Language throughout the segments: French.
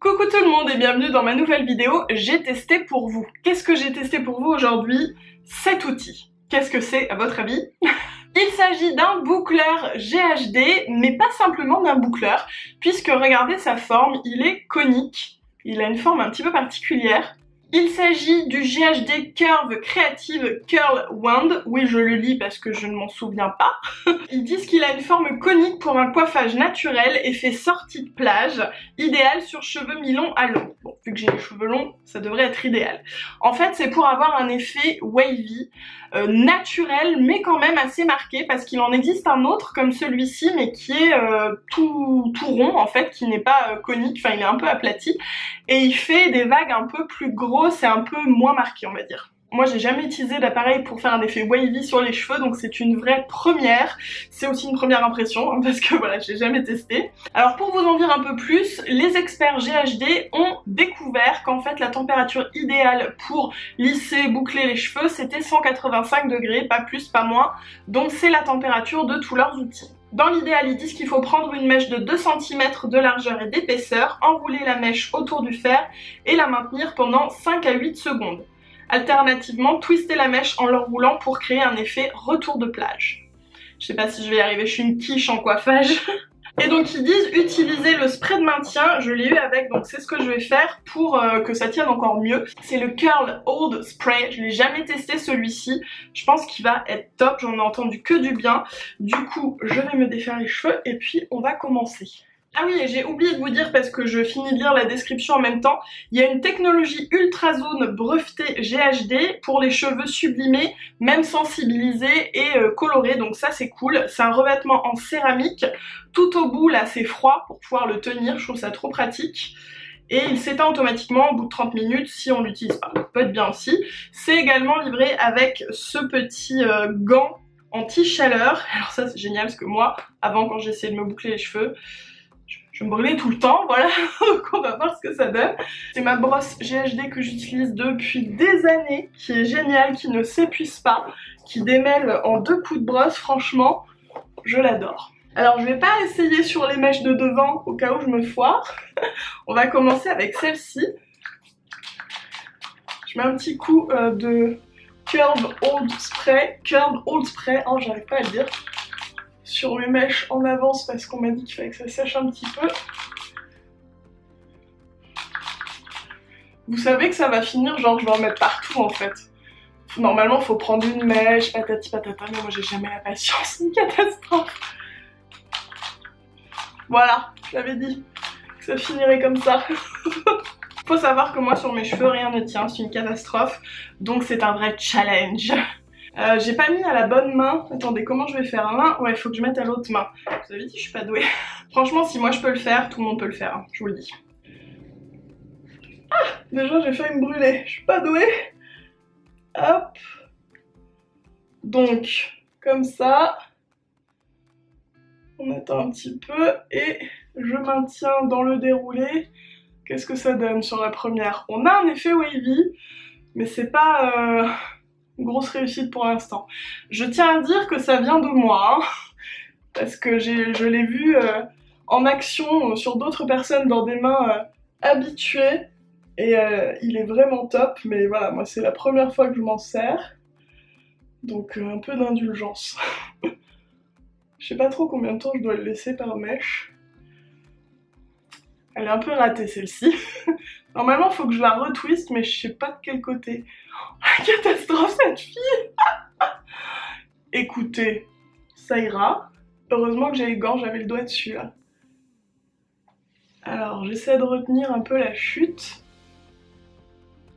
Coucou tout le monde et bienvenue dans ma nouvelle vidéo, j'ai testé pour vous. Qu'est-ce que j'ai testé pour vous aujourd'hui? Cet outil. Qu'est-ce que c'est à votre avis? Il s'agit d'un boucleur GHD, mais pas simplement d'un boucleur, puisque regardez sa forme, il est conique, il a une forme un petit peu particulière. Il s'agit du GHD Curve Creative Curl Wand. Oui, je le lis parce que je ne m'en souviens pas. Ils disent qu'il a une forme conique pour un coiffage naturel, effet sortie de plage, idéal sur cheveux mi-longs à longs. Bon, vu que j'ai les cheveux longs, ça devrait être idéal. En fait, c'est pour avoir un effet wavy, naturel, mais quand même assez marqué, parce qu'il en existe un autre comme celui-ci, mais qui est tout rond, en fait, qui n'est pas conique, enfin il est un peu aplati, et il fait des vagues un peu plus grosses et un peu moins marquées, on va dire. Moi j'ai jamais utilisé d'appareil pour faire un effet wavy sur les cheveux, donc c'est une vraie première. C'est aussi une première impression, hein, parce que voilà, j'ai jamais testé. Alors pour vous en dire un peu plus, les experts GHD ont découvert qu'en fait la température idéale pour lisser, boucler les cheveux, c'était 185 degrés, pas plus, pas moins. Donc c'est la température de tous leurs outils. Dans l'idéal, ils disent qu'il faut prendre une mèche de 2 cm de largeur et d'épaisseur, enrouler la mèche autour du fer et la maintenir pendant 5 à 8 secondes. Alternativement, twister la mèche en l'enroulant pour créer un effet retour de plage. Je sais pas si je vais y arriver, je suis une quiche en coiffage. Et donc ils disent utiliser le spray de maintien, je l'ai eu avec, donc c'est ce que je vais faire pour que ça tienne encore mieux. C'est le Curl Hold Spray, je l'ai jamais testé celui-ci, je pense qu'il va être top, j'en ai entendu que du bien. Du coup, je vais me défaire les cheveux et puis on va commencer. Ah oui, et j'ai oublié de vous dire, parce que je finis de lire la description en même temps, il y a une technologie ultrazone brevetée GHD pour les cheveux sublimés, même sensibilisés et colorés, donc ça c'est cool. C'est un revêtement en céramique, tout au bout là c'est froid pour pouvoir le tenir, je trouve ça trop pratique. Et il s'éteint automatiquement au bout de 30 minutes si on l'utilise pas, ça peut être bien aussi. C'est également livré avec ce petit gant anti-chaleur. Alors ça c'est génial parce que moi, avant quand j'essayais de me boucler les cheveux, je me brûlais tout le temps, voilà, donc on va voir ce que ça donne. C'est ma brosse GHD que j'utilise depuis des années, qui est géniale, qui ne s'épuise pas, qui démêle en 2 coups de brosse, franchement, je l'adore. Alors je vais pas essayer sur les mèches de devant, au cas où je me foire. On va commencer avec celle-ci. Je mets un petit coup de Curl Hold Spray, oh j'arrive pas à le dire, sur mes mèches en avance parce qu'on m'a dit qu'il fallait que ça sèche un petit peu. Vous savez que ça va finir, genre je vais en mettre partout en fait. Normalement il faut prendre une mèche, patati patata, mais moi j'ai jamais la patience, c'est une catastrophe. Voilà, je l'avais dit que ça finirait comme ça. Faut savoir que moi sur mes cheveux rien ne tient, c'est une catastrophe, donc c'est un vrai challenge. J'ai pas mis à la bonne main. Attendez, comment je vais faire là? Ouais, il faut que je mette à l'autre main. Vous avez dit, je suis pas douée. Franchement, si moi je peux le faire, tout le monde peut le faire, hein, je vous le dis. Ah, déjà j'ai failli me brûler. Je suis pas douée. Hop. Donc, comme ça. On attend un petit peu et je maintiens dans le déroulé. Qu'est-ce que ça donne sur la première? On a un effet wavy, mais c'est pas... grosse réussite pour l'instant. Je tiens à dire que ça vient de moi, hein, parce que je l'ai vu en action sur d'autres personnes dans des mains habituées, et il est vraiment top, mais voilà, moi c'est la première fois que je m'en sers, donc un peu d'indulgence. Je sais pas trop combien de temps je dois le laisser par mèche. Elle est un peu ratée celle-ci. Normalement il faut que je la retwiste, mais je sais pas de quel côté. Oh, catastrophe cette fille. Écoutez, ça ira. Heureusement que j'ai les gants, j'avais le doigt dessus là. Alors j'essaie de retenir un peu la chute.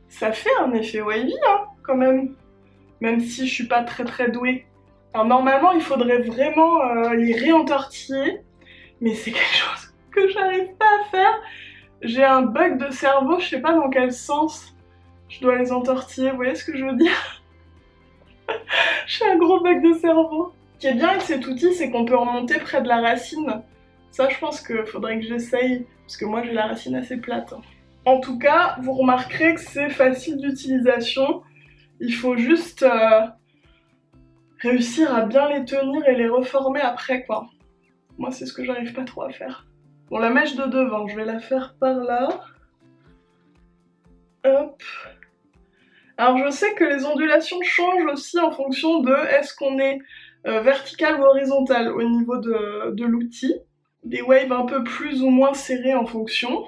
Ça fait un effet wavy hein, quand même. Même si je suis pas très douée. Alors normalement il faudrait vraiment les réentortiller. Mais c'est quelque chose que j'arrive pas à faire. J'ai un bug de cerveau, je sais pas dans quel sens je dois les entortiller, vous voyez ce que je veux dire? J'ai un gros bug de cerveau. Ce qui est bien avec cet outil, c'est qu'on peut remonter près de la racine. Ça, je pense qu'il faudrait que j'essaye, parce que moi j'ai la racine assez plate. En tout cas, vous remarquerez que c'est facile d'utilisation. Il faut juste réussir à bien les tenir et les reformer après, quoi. Moi, c'est ce que j'arrive pas trop à faire. Bon, la mèche de devant, je vais la faire par là. Hop. Alors je sais que les ondulations changent aussi en fonction de est-ce qu'on est vertical ou horizontal au niveau de l'outil. Des waves un peu plus ou moins serrés en fonction.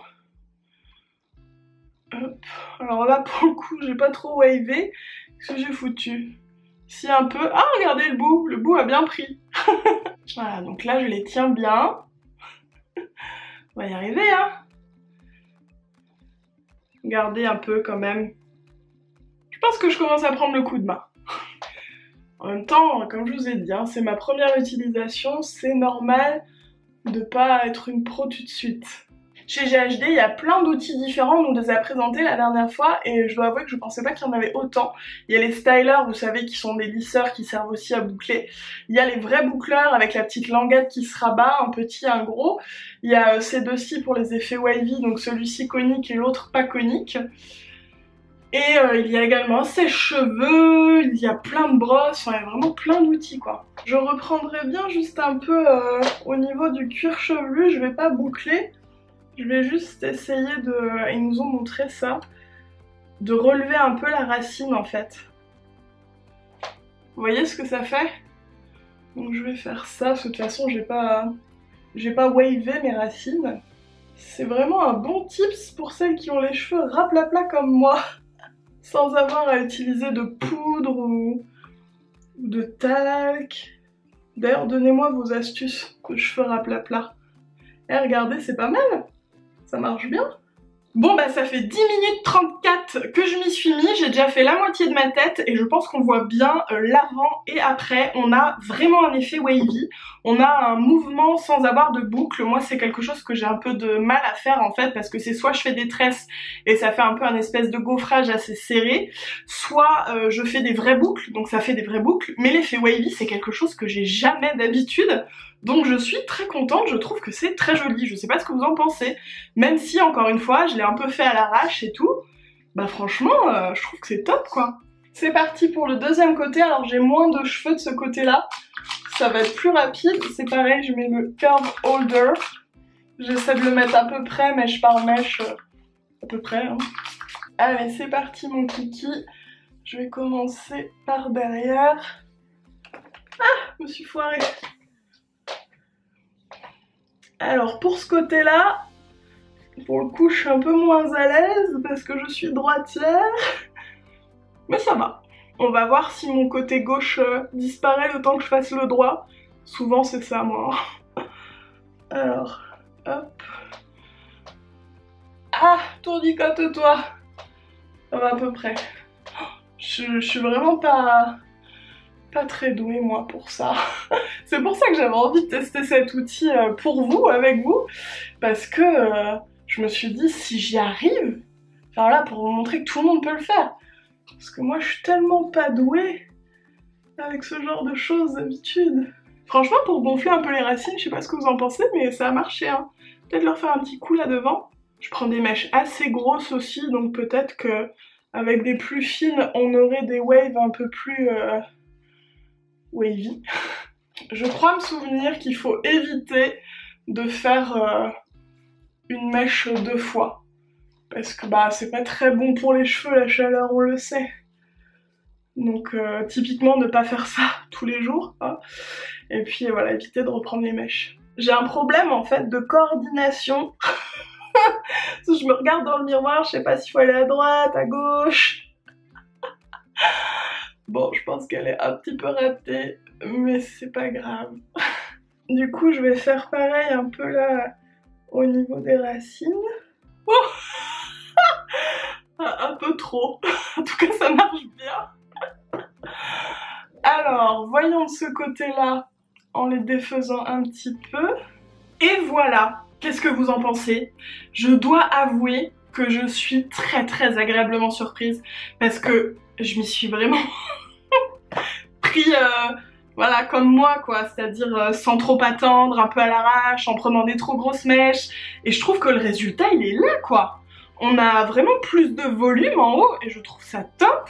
Hop. Alors là pour le coup j'ai pas trop wavé. Qu'est-ce que j'ai foutu? Ici un peu... Ah regardez le bout a bien pris. Voilà, donc là je les tiens bien. On va y arriver hein. Regardez un peu quand même. Je pense que je commence à prendre le coup de main. En même temps, comme je vous ai dit, hein, c'est ma première utilisation, c'est normal de pas être une pro tout de suite. Chez GHD, il y a plein d'outils différents, on nous les a présentés la dernière fois et je dois avouer que je pensais pas qu'il y en avait autant. Il y a les stylers, vous savez, qui sont des lisseurs qui servent aussi à boucler. Il y a les vrais boucleurs avec la petite languette qui se rabat, un petit, un gros. Il y a ces deux-ci pour les effets wavy, donc celui-ci conique et l'autre pas conique. Et il y a également un sèche-cheveux, il y a plein de brosses, enfin il y a vraiment plein d'outils quoi. Je reprendrai bien juste un peu au niveau du cuir chevelu, je vais pas boucler. Je vais juste essayer de... Ils nous ont montré ça. De relever un peu la racine en fait. Vous voyez ce que ça fait? Donc je vais faire ça, parce que de toute façon j'ai pas wavé mes racines. C'est vraiment un bon tips pour celles qui ont les cheveux raplapla comme moi. Sans avoir à utiliser de poudre ou de talc. D'ailleurs donnez-moi vos astuces de cheveux raplapla. Eh regardez, c'est pas mal. Ça marche bien. Bon bah ça fait 10 minutes 34 que je m'y suis mis, j'ai déjà fait la moitié de ma tête et je pense qu'on voit bien l'avant et après. On a vraiment un effet wavy, on a un mouvement sans avoir de boucle. Moi c'est quelque chose que j'ai un peu de mal à faire en fait parce que c'est soit je fais des tresses et ça fait un peu un espèce de gaufrage assez serré, soit je fais des vraies boucles, donc ça fait des vraies boucles, mais l'effet wavy c'est quelque chose que j'ai jamais d'habitude. Donc je suis très contente, je trouve que c'est très joli, je sais pas ce que vous en pensez, même si encore une fois je l'ai un peu fait à l'arrache et tout, bah franchement je trouve que c'est top quoi. C'est parti pour le deuxième côté, alors j'ai moins de cheveux de ce côté là, ça va être plus rapide, c'est pareil je mets le curve holder, j'essaie de le mettre à peu près mèche par mèche, à peu près hein. Allez c'est parti mon kiki, je vais commencer par derrière. Ah, je me suis foirée. Alors pour ce côté-là, pour le coup je suis un peu moins à l'aise parce que je suis droitière, mais ça va. On va voir si mon côté gauche disparaît le temps que je fasse le droit. Souvent c'est ça moi. Alors, hop. Ah, tournicote-toi. Ça va à peu près. Je suis vraiment pas très douée moi pour ça. C'est pour ça que j'avais envie de tester cet outil pour vous, avec vous, parce que je me suis dit si j'y arrive, enfin là pour vous montrer que tout le monde peut le faire, parce que moi je suis tellement pas douée avec ce genre de choses d'habitude. Franchement pour gonfler un peu les racines, je sais pas ce que vous en pensez, mais ça a marché hein. Peut-être leur faire un petit coup là devant. Je prends des mèches assez grosses aussi, donc peut-être que avec des plus fines on aurait des waves un peu plus wavy. Je crois me souvenir qu'il faut éviter de faire une mèche 2 fois. Parce que bah c'est pas très bon pour les cheveux la chaleur, on le sait. Donc typiquement ne pas faire ça tous les jours. Hein. Et puis voilà, éviter de reprendre les mèches. J'ai un problème en fait de coordination. Je me regarde dans le miroir, je sais pas s'il faut aller à droite, à gauche. Bon, je pense qu'elle est un petit peu ratée, mais c'est pas grave. Du coup, je vais faire pareil un peu là, au niveau des racines. Oh un peu trop. En tout cas, ça marche bien. Alors, voyons de ce côté-là, en les défaisant un petit peu. Et voilà. Qu'est-ce que vous en pensez? Je dois avouer que je suis très agréablement surprise, parce que je m'y suis vraiment pris voilà comme moi quoi, c'est-à-dire sans trop attendre, un peu à l'arrache, en prenant des trop grosses mèches, et je trouve que le résultat il est là quoi. On a vraiment plus de volume en haut et je trouve ça top.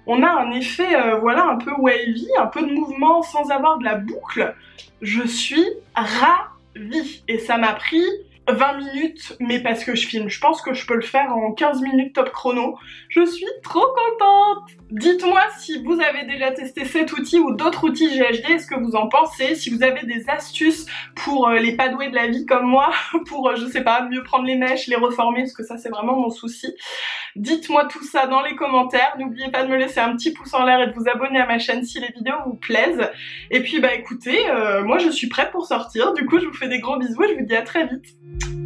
On a un effet voilà un peu wavy, un peu de mouvement sans avoir de la boucle. Je suis ravie et ça m'a pris 20 minutes, mais parce que je filme. Je pense que je peux le faire en 15 minutes top chrono. Je suis trop contente! Dites-moi si vous avez déjà testé cet outil ou d'autres outils GHD, est-ce que vous en pensez? Si vous avez des astuces pour les pas doués de la vie comme moi, pour, je sais pas, mieux prendre les mèches, les reformer, parce que ça c'est vraiment mon souci. Dites-moi tout ça dans les commentaires. N'oubliez pas de me laisser un petit pouce en l'air et de vous abonner à ma chaîne si les vidéos vous plaisent. Et puis bah écoutez, moi je suis prête pour sortir. Du coup je vous fais des gros bisous et je vous dis à très vite.